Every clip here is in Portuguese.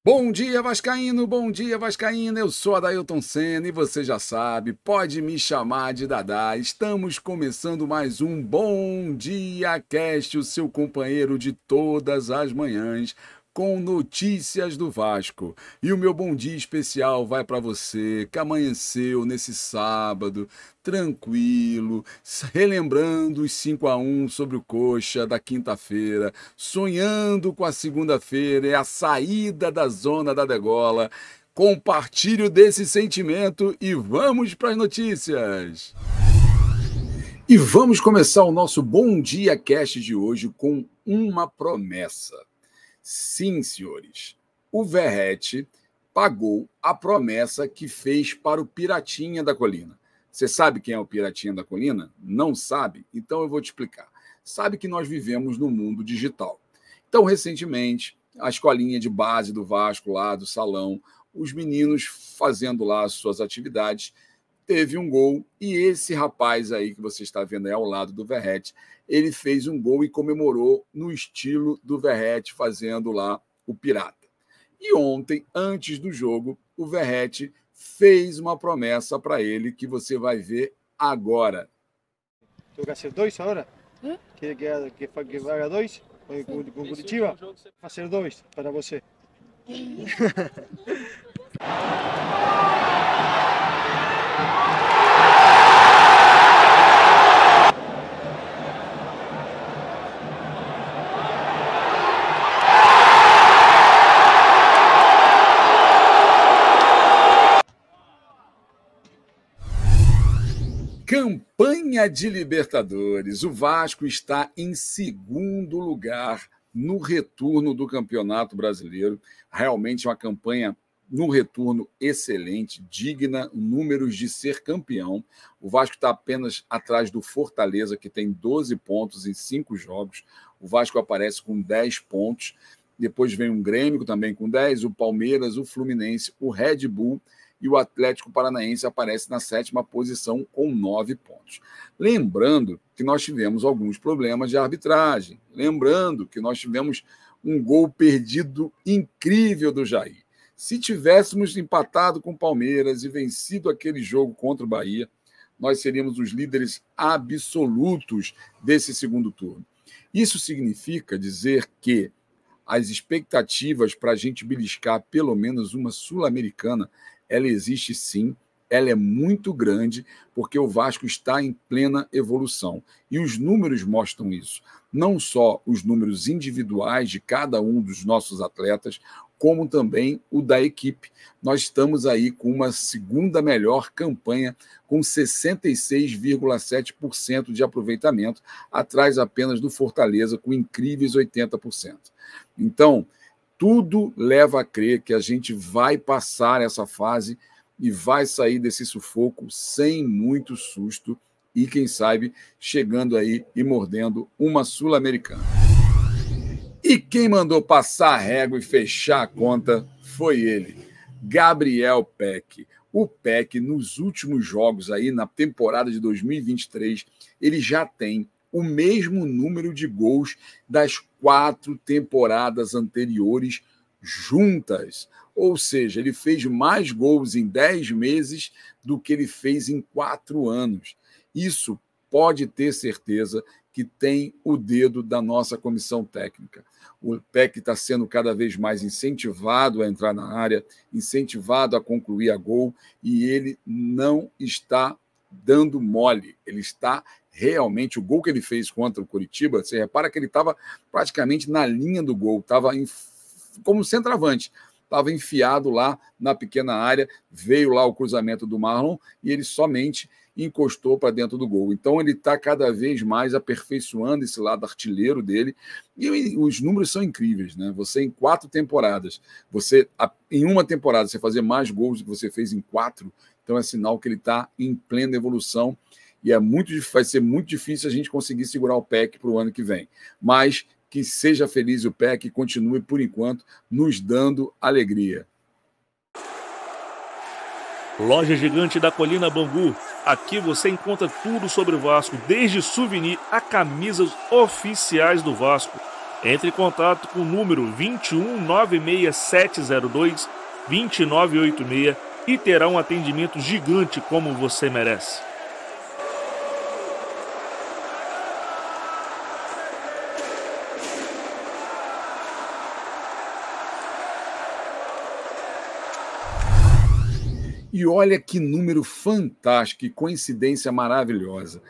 Bom dia, Vascaíno! Bom dia, Vascaína! Eu sou Adailton Senna e você já sabe, pode me chamar de Dadá. Estamos começando mais um Bom Dia Cast, o seu companheiro de todas as manhãs, com notícias do Vasco. E o meu bom dia especial vai para você, que amanheceu nesse sábado, tranquilo, relembrando os 5-1 sobre o Coxa da quinta-feira, sonhando com a segunda-feira e a saída da zona da degola. Compartilho desse sentimento e vamos para as notícias. E vamos começar o nosso Bom Dia Cast de hoje com uma promessa. Sim, senhores, o Verratti pagou a promessa que fez para o Piratinha da Colina. Você sabe quem é o Piratinha da Colina? Não sabe? Então eu vou te explicar. Sabe que nós vivemos no mundo digital. Então, recentemente, a escolinha de base do Vasco, lá do salão, os meninos fazendo lá as suas atividades, teve um gol, e esse rapaz aí que você está vendo aí ao lado do Verratti, ele fez um gol e comemorou no estilo do Verratti, fazendo lá o pirata. E ontem, antes do jogo, o Verratti fez uma promessa para ele que você vai ver agora. Tu quer ser dois agora? Que haga dois com Curitiba? Fazer dois para você. Campanha de Libertadores. O Vasco está em segundo lugar no retorno do Campeonato Brasileiro. Realmente uma campanha no retorno excelente, digna, números de ser campeão. O Vasco está apenas atrás do Fortaleza, que tem 12 pontos em 5 jogos. O Vasco aparece com 10 pontos. Depois vem o Grêmio também com 10, o Palmeiras, o Fluminense, o Red Bull e o Atlético Paranaense aparece na 7ª posição com 9 pontos. Lembrando que nós tivemos alguns problemas de arbitragem. Lembrando que nós tivemos um gol perdido incrível do Jair. Se tivéssemos empatado com o Palmeiras e vencido aquele jogo contra o Bahia, nós seríamos os líderes absolutos desse segundo turno. Isso significa dizer que as expectativas para a gente beliscar pelo menos uma Sul-Americana, ela existe sim, ela é muito grande, porque o Vasco está em plena evolução. E os números mostram isso. Não só os números individuais de cada um dos nossos atletas, como também o da equipe. Nós estamos aí com uma segunda melhor campanha, com 66,7% de aproveitamento, atrás apenas do Fortaleza, com incríveis 80%. Então, tudo leva a crer que a gente vai passar essa fase e vai sair desse sufoco sem muito susto e, quem sabe, chegando aí e mordendo uma Sul-Americana. E quem mandou passar a régua e fechar a conta foi ele, Gabriel Peck. O Peck, nos últimos jogos aí, na temporada de 2023, ele já tem o mesmo número de gols das 4 temporadas anteriores juntas. Ou seja, ele fez mais gols em 10 meses do que ele fez em 4 anos. Isso pode ter certeza que tem o dedo da nossa comissão técnica. O PEC está sendo cada vez mais incentivado a entrar na área, incentivado a concluir a gol, e ele não está dando mole. Ele está realmente... O gol que ele fez contra o Coritiba, você repara que ele estava praticamente na linha do gol, estava como centroavante, estava enfiado lá na pequena área, veio lá o cruzamento do Marlon e ele somente encostou para dentro do gol. Então ele está cada vez mais aperfeiçoando esse lado artilheiro dele, e os números são incríveis, né? Você em 4 temporadas, em uma temporada você fazer mais gols do que você fez em 4, então é sinal que ele está em plena evolução, e vai ser muito difícil a gente conseguir segurar o PEC para o ano que vem. Mas que seja feliz o PEC e continue, por enquanto, nos dando alegria. Loja Gigante da Colina Bangu. Aqui você encontra tudo sobre o Vasco, desde souvenir a camisas oficiais do Vasco. Entre em contato com o número 21 96702 2986 e terá um atendimento gigante como você merece. E olha que número fantástico, que coincidência maravilhosa.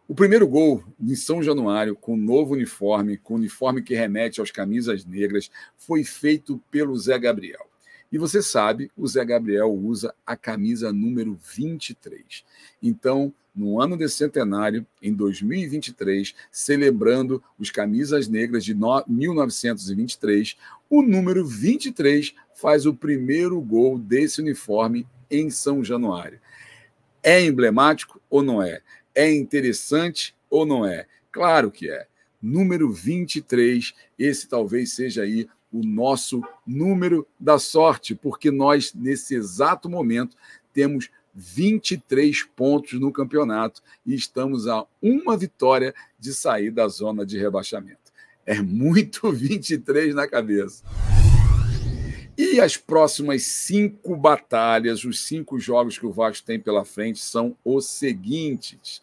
O primeiro gol em São Januário, com novo uniforme, com uniforme que remete às camisas negras, foi feito pelo Zé Gabriel. E você sabe, o Zé Gabriel usa a camisa número 23. Então, no ano desse centenário, em 2023, celebrando os camisas negras de 1923, o número 23 faz o primeiro gol desse uniforme em São Januário. É emblemático ou não é? É interessante ou não é? Claro que é. Número 23, esse talvez seja aí o nosso número da sorte, porque nós, nesse exato momento, temos 23 pontos no campeonato e estamos a uma vitória de sair da zona de rebaixamento. É muito 23 na cabeça. E as próximas 5 batalhas, os 5 jogos que o Vasco tem pela frente são os seguintes.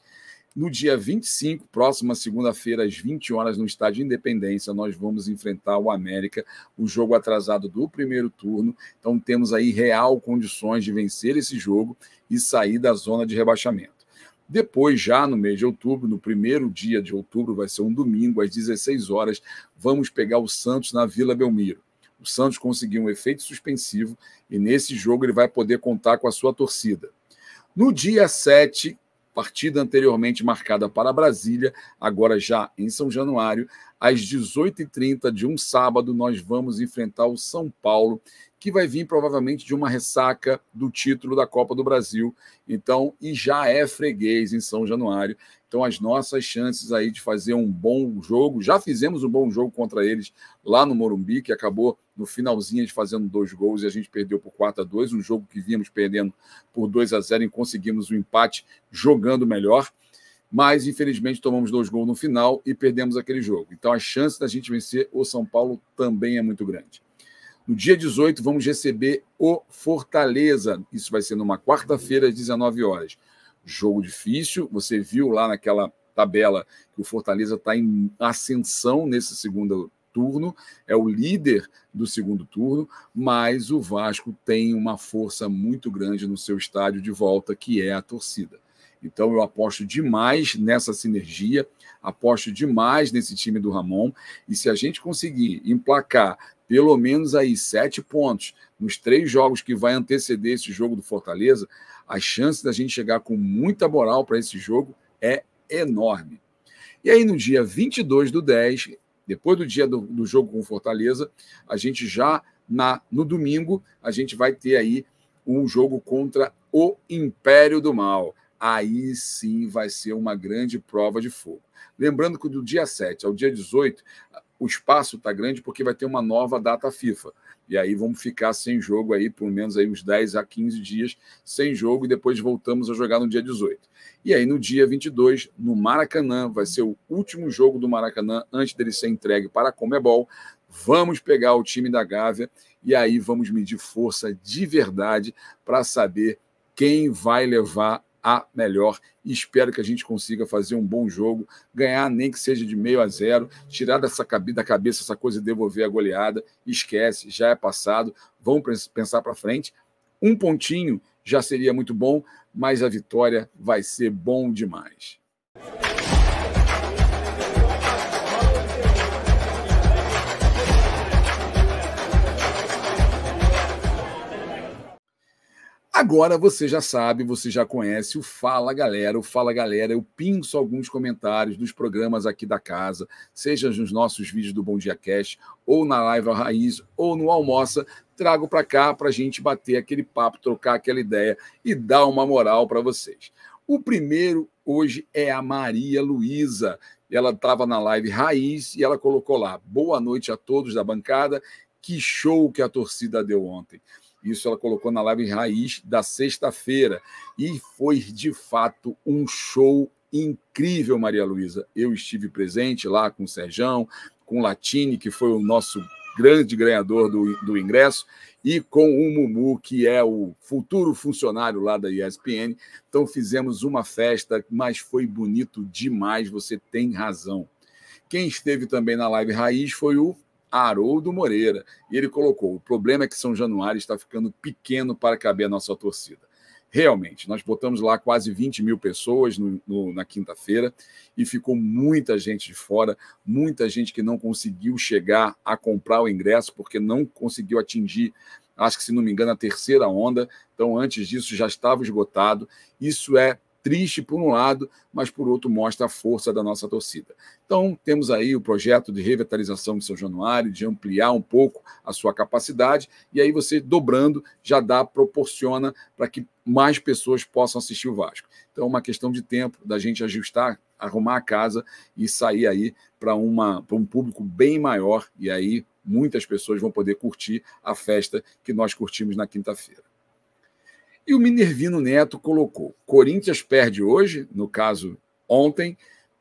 No dia 25, próxima segunda-feira, às 20 horas, no Estádio Independência, nós vamos enfrentar o América, o jogo atrasado do primeiro turno. Então temos aí real condições de vencer esse jogo e sair da zona de rebaixamento. Depois, já no mês de outubro, no primeiro dia de outubro, vai ser um domingo, às 16 horas, vamos pegar o Santos na Vila Belmiro. O Santos conseguiu um efeito suspensivo e nesse jogo ele vai poder contar com a sua torcida. No dia 7, partida anteriormente marcada para Brasília, agora já em São Januário, às 18h30 de um sábado, nós vamos enfrentar o São Paulo, que vai vir provavelmente de uma ressaca do título da Copa do Brasil, então, e já é freguês em São Januário. Então, as nossas chances aí de fazer um bom jogo, já fizemos um bom jogo contra eles lá no Morumbi, que acabou no finalzinho de fazendo 2 gols e a gente perdeu por 4-2, um jogo que vínhamos perdendo por 2-0 e conseguimos o empate jogando melhor, mas infelizmente tomamos 2 gols no final e perdemos aquele jogo. Então, a chance da gente vencer o São Paulo também é muito grande. No dia 18, vamos receber o Fortaleza. Isso vai ser numa quarta-feira, às 19 horas. Jogo difícil. Você viu lá naquela tabela que o Fortaleza está em ascensão nesse segundo turno. É o líder do segundo turno, mas o Vasco tem uma força muito grande no seu estádio de volta, que é a torcida. Então, eu aposto demais nessa sinergia, aposto demais nesse time do Ramon, e se a gente conseguir emplacar pelo menos aí 7 pontos nos 3 jogos que vai anteceder esse jogo do Fortaleza, a chance da gente chegar com muita moral para esse jogo é enorme. E aí, no dia 22/10, depois do dia do jogo com o Fortaleza, a gente já, no domingo, a gente vai ter aí um jogo contra o Império do Mal. Aí sim vai ser uma grande prova de fogo. Lembrando que do dia 7 ao dia 18, o espaço está grande porque vai ter uma nova data FIFA. E aí vamos ficar sem jogo aí, por menos aí uns 10 a 15 dias sem jogo, e depois voltamos a jogar no dia 18. E aí no dia 22, no Maracanã, vai ser o último jogo do Maracanã antes dele ser entregue para a Conmebol. Vamos pegar o time da Gávea e aí vamos medir força de verdade para saber quem vai levar a melhor. E espero que a gente consiga fazer um bom jogo, ganhar nem que seja de 0-0, tirar da cabeça essa coisa de devolver a goleada. Esquece, já é passado. Vamos pensar para frente. Um pontinho já seria muito bom, mas a vitória vai ser bom demais. Agora você já sabe, você já conhece o Fala Galera. O Fala Galera, eu pinço alguns comentários dos programas aqui da casa, seja nos nossos vídeos do Bom Dia Cast, ou na Live ao Raiz, ou no Almoça, trago para cá para a gente bater aquele papo, trocar aquela ideia e dar uma moral para vocês. O primeiro hoje é a Maria Luísa. Ela estava na Live Raiz e ela colocou lá: boa noite a todos da bancada, que show que a torcida deu ontem. Isso ela colocou na Live Raiz da sexta-feira. E foi, de fato, um show incrível, Maria Luísa. Eu estive presente lá com o Serjão, com o Latini, que foi o nosso grande ganhador do ingresso, e com o Mumu, que é o futuro funcionário lá da ESPN. Então fizemos uma festa, mas foi bonito demais, você tem razão. Quem esteve também na Live Raiz foi o Haroldo Moreira, e ele colocou: o problema é que São Januário está ficando pequeno para caber a nossa torcida. Realmente, nós botamos lá quase 20 mil pessoas na quinta-feira e ficou muita gente de fora, muita gente que não conseguiu chegar a comprar o ingresso porque não conseguiu atingir, acho que, se não me engano, a terceira onda. Então, antes disso, já estava esgotado. Isso é triste por um lado, mas por outro mostra a força da nossa torcida. Então, temos aí o projeto de revitalização de São Januário, de ampliar um pouco a sua capacidade, e aí você, dobrando, já proporciona para que mais pessoas possam assistir o Vasco. Então, é uma questão de tempo da gente ajustar, arrumar a casa e sair aí para um público bem maior, e aí muitas pessoas vão poder curtir a festa que nós curtimos na quinta-feira. E o Minervino Neto colocou: Corinthians perde hoje, no caso ontem,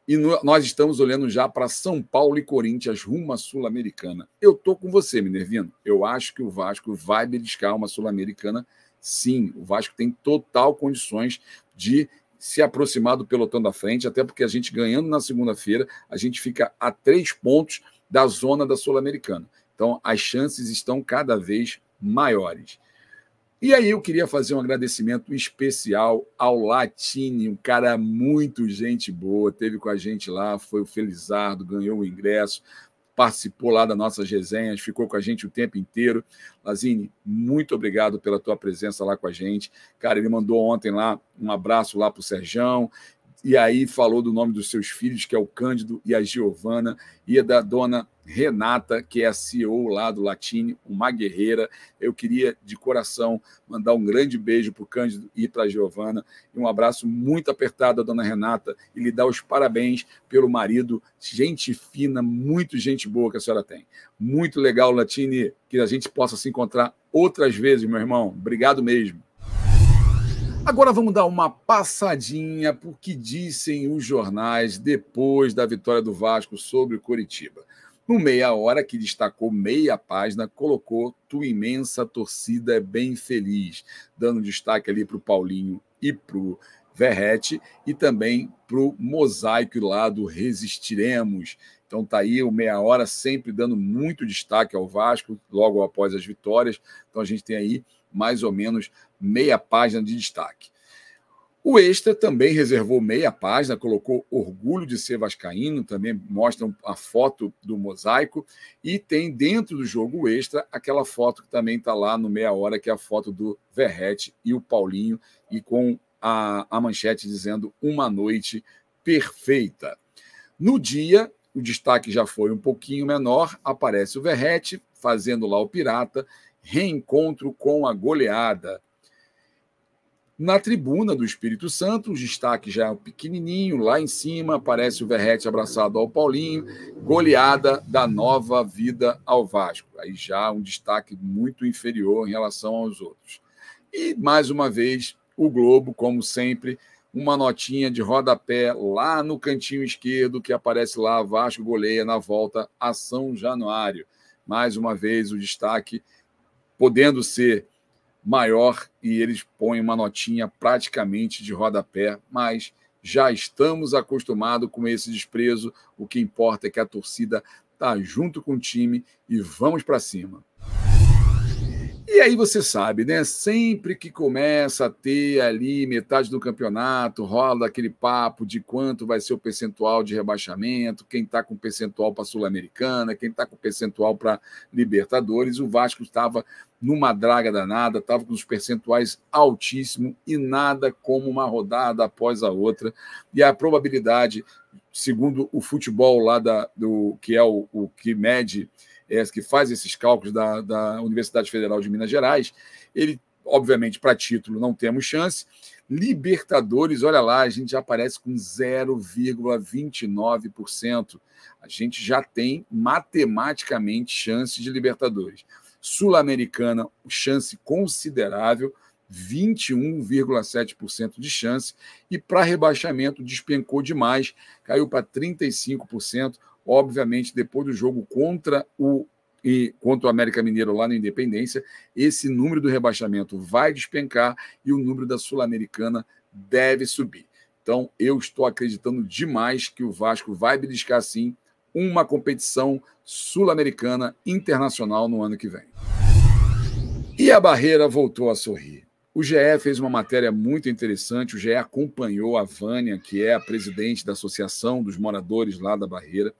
e nós estamos olhando já para São Paulo e Corinthians rumo à Sul-Americana. Eu estou com você, Minervino. Eu acho que o Vasco vai beliscar uma Sul-Americana, sim. O Vasco tem total condições de se aproximar do pelotão da frente, até porque a gente, ganhando na segunda-feira, a gente fica a 3 pontos da zona da Sul-Americana. Então, as chances estão cada vez maiores. E aí eu queria fazer um agradecimento especial ao Latini, um cara muito gente boa, esteve com a gente lá, foi o Felizardo, ganhou o ingresso, participou lá das nossas resenhas, ficou com a gente o tempo inteiro. Lazini, muito obrigado pela tua presença lá com a gente. Cara, ele mandou ontem lá um abraço lá para o Serjão, e aí falou do nome dos seus filhos, que é o Cândido e a Giovana, e da dona Renata, que é a CEO lá do Latini, uma guerreira. Eu queria, de coração, mandar um grande beijo para o Cândido e para a Giovana, e um abraço muito apertado à dona Renata, e lhe dar os parabéns pelo marido, gente fina, muito gente boa que a senhora tem. Muito legal, Latini, que a gente possa se encontrar outras vezes, meu irmão. Obrigado mesmo. Agora vamos dar uma passadinha por que dizem os jornais depois da vitória do Vasco sobre o Coritiba. No Meia Hora, que destacou meia página, colocou: tua imensa torcida é bem feliz, dando destaque ali para o Paulinho e para o Verrete, e também para o mosaico lá do Resistiremos. Então tá aí o Meia Hora sempre dando muito destaque ao Vasco, logo após as vitórias. Então a gente tem aí mais ou menos meia página de destaque. O Extra também reservou meia página, colocou orgulho de ser vascaíno, também mostra a foto do mosaico, e tem dentro do jogo Extra aquela foto que também está lá no Meia Hora, que é a foto do Verrete e o Paulinho, e com a manchete dizendo: uma noite perfeita. No dia, o destaque já foi um pouquinho menor, aparece o Verrete fazendo lá o pirata, reencontro com a goleada. Na tribuna do Espírito Santo, o destaque já é pequenininho, lá em cima aparece o Verrete abraçado ao Paulinho, goleada da Nova Vida ao Vasco. Aí já um destaque muito inferior em relação aos outros. E, mais uma vez, o Globo, como sempre, uma notinha de rodapé lá no cantinho esquerdo, que aparece lá: Vasco goleia na volta a São Januário. mais uma vez o destaque podendo ser maior e eles põem uma notinha praticamente de rodapé, mas já estamos acostumados com esse desprezo. O que importa é que a torcida está junto com o time e vamos para cima. E aí você sabe, né? Sempre que começa a ter ali metade do campeonato, rola aquele papo de quanto vai ser o percentual de rebaixamento, quem está com percentual para a Sul-Americana, quem está com percentual para Libertadores. O Vasco estava numa draga danada, estava com os percentuais altíssimos e nada como uma rodada após a outra. E a probabilidade, segundo o futebol lá que é o que mede, que faz esses cálculos da Universidade Federal de Minas Gerais, ele, obviamente, para título não temos chance. Libertadores, olha lá, a gente já aparece com 0,29%. A gente já tem matematicamente chance de Libertadores. Sul-Americana, chance considerável, 21,7% de chance. E para rebaixamento, despencou demais, caiu para 35%. Obviamente, depois do jogo contra o América Mineiro lá na Independência, esse número do rebaixamento vai despencar e o número da Sul-Americana deve subir. Então, eu estou acreditando demais que o Vasco vai beliscar, sim, uma competição sul-americana internacional no ano que vem. E a Barreira voltou a sorrir. O GE fez uma matéria muito interessante, o GE acompanhou a Vânia, que é a presidente da Associação dos Moradores lá da Barreira.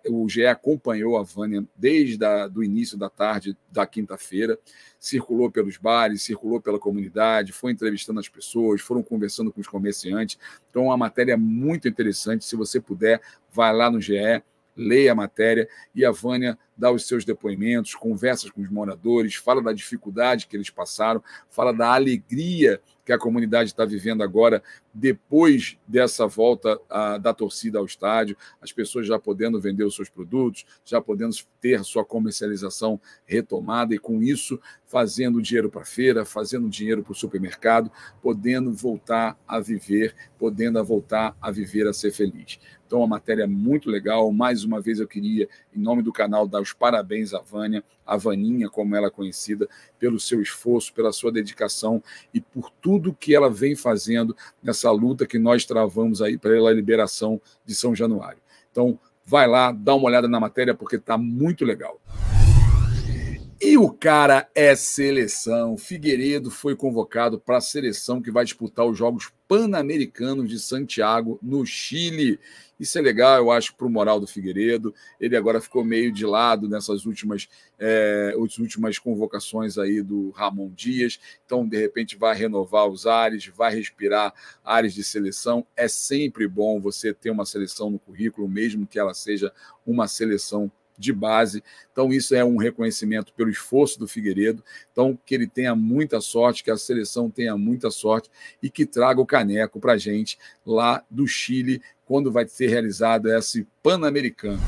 O GE acompanhou a Vânia desde o início da tarde da quinta-feira, circulou pelos bares, circulou pela comunidade, foi entrevistando as pessoas, foram conversando com os comerciantes. Então, é uma matéria muito interessante. Se você puder, vai lá no GE, leia a matéria, e a Vânia dá os seus depoimentos, conversa com os moradores, fala da dificuldade que eles passaram, fala da alegria que a comunidade está vivendo agora, depois dessa volta da torcida ao estádio, as pessoas já podendo vender os seus produtos, já podendo ter sua comercialização retomada, e com isso fazendo dinheiro para a feira, fazendo dinheiro para o supermercado, podendo voltar a viver, a ser feliz. Então, uma matéria muito legal. Mais uma vez, eu queria, em nome do canal, dar os parabéns à Vânia, a Vaninha, como ela é conhecida, pelo seu esforço, pela sua dedicação e por tudo que ela vem fazendo nessa luta que nós travamos aí pela liberação de São Januário. Então, vai lá, dá uma olhada na matéria, porque está muito legal. E o cara é seleção. Figueiredo foi convocado para a seleção que vai disputar os Jogos Pan-Americanos de Santiago, no Chile. Isso é legal, eu acho, para o moral do Figueiredo. Ele agora ficou meio de lado nessas últimas convocações aí do Ramon Dias. Então, de repente, vai renovar os ares, vai respirar ares de seleção. É sempre bom você ter uma seleção no currículo, mesmo que ela seja uma seleção de base. Então, isso é um reconhecimento pelo esforço do Figueiredo. Então, que ele tenha muita sorte, que a seleção tenha muita sorte e que traga o caneco para a gente lá do Chile, quando vai ser realizado esse Pan-Americano.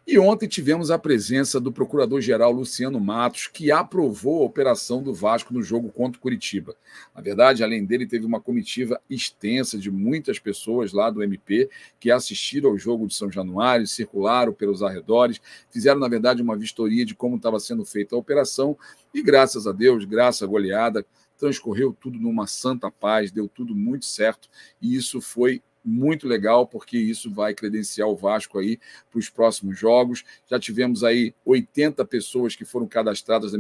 E ontem tivemos a presença do procurador-geral Luciano Matos, que aprovou a operação do Vasco no jogo contra o Curitiba. Na verdade, além dele, teve uma comitiva extensa de muitas pessoas lá do MP que assistiram ao jogo de São Januário, circularam pelos arredores, fizeram, na verdade, uma vistoria de como estava sendo feita a operação e, graças a Deus, graças à goleada, transcorreu tudo numa santa paz, deu tudo muito certo, e isso foi muito legal, porque isso vai credenciar o Vasco aí para os próximos jogos. Já tivemos aí 80 pessoas que foram cadastradas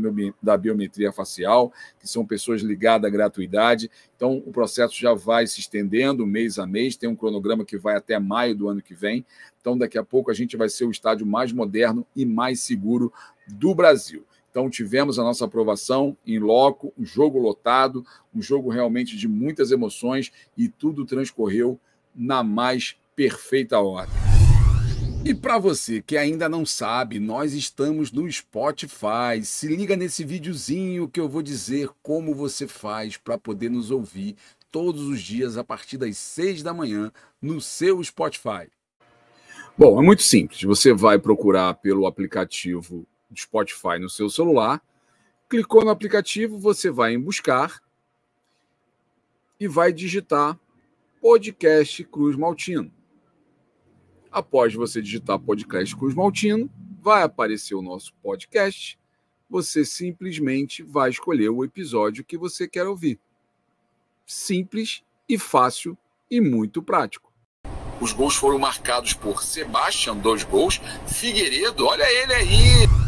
da biometria facial, que são pessoas ligadas à gratuidade. Então, o processo já vai se estendendo mês a mês, tem um cronograma que vai até maio do ano que vem. Então, daqui a pouco a gente vai ser o estádio mais moderno e mais seguro do Brasil. Então, tivemos a nossa aprovação em loco, um jogo lotado, um jogo realmente de muitas emoções, e tudo transcorreu na mais perfeita ordem. E para você que ainda não sabe, nós estamos no Spotify. Se liga nesse videozinho que eu vou dizer como você faz para poder nos ouvir todos os dias a partir das 6 da manhã no seu Spotify. Bom, é muito simples. Você vai procurar pelo aplicativo do Spotify no seu celular, clicou no aplicativo, você vai em buscar e vai digitar Podcast Cruz Maltino. Após você digitar podcast Cruz Maltino, vai aparecer o nosso podcast. Você simplesmente vai escolher o episódio que você quer ouvir. Simples e fácil e muito prático. Os gols foram marcados por Sebastião, 2 gols. Figueiredo, olha ele aí!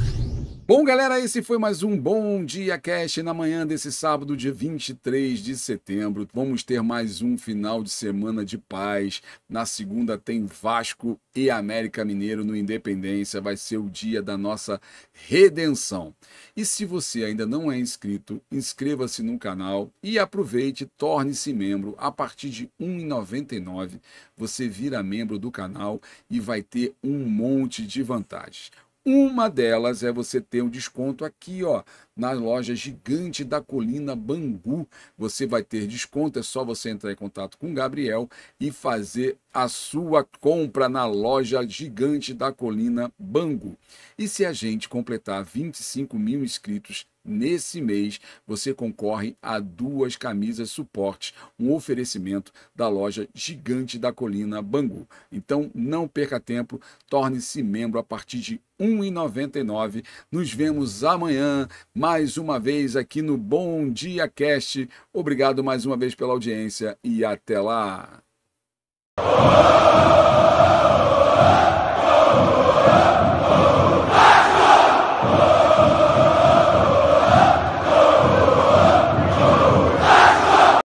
Bom, galera, esse foi mais um Bom Dia Cast na manhã desse sábado, dia 23 de setembro. Vamos ter mais um final de semana de paz. Na segunda tem Vasco e América Mineiro no Independência. Vai ser o dia da nossa redenção. E se você ainda não é inscrito, inscreva-se no canal e aproveite, torne-se membro. A partir de R$ 1,99 você vira membro do canal e vai ter um monte de vantagens. Uma delas é você ter um desconto aqui, ó, na loja Gigante da Colina Bangu. Você vai ter desconto, é só você entrar em contato com o Gabriel e fazer a sua compra na loja Gigante da Colina Bangu. E se a gente completar 25 mil inscritos nesse mês, você concorre a 2 camisas suporte, um oferecimento da loja Gigante da Colina Bangu. Então não perca tempo, torne-se membro a partir de R$ 1,99. Nos vemos amanhã, mais uma vez aqui no Bom Dia Cast. Obrigado mais uma vez pela audiência e até lá!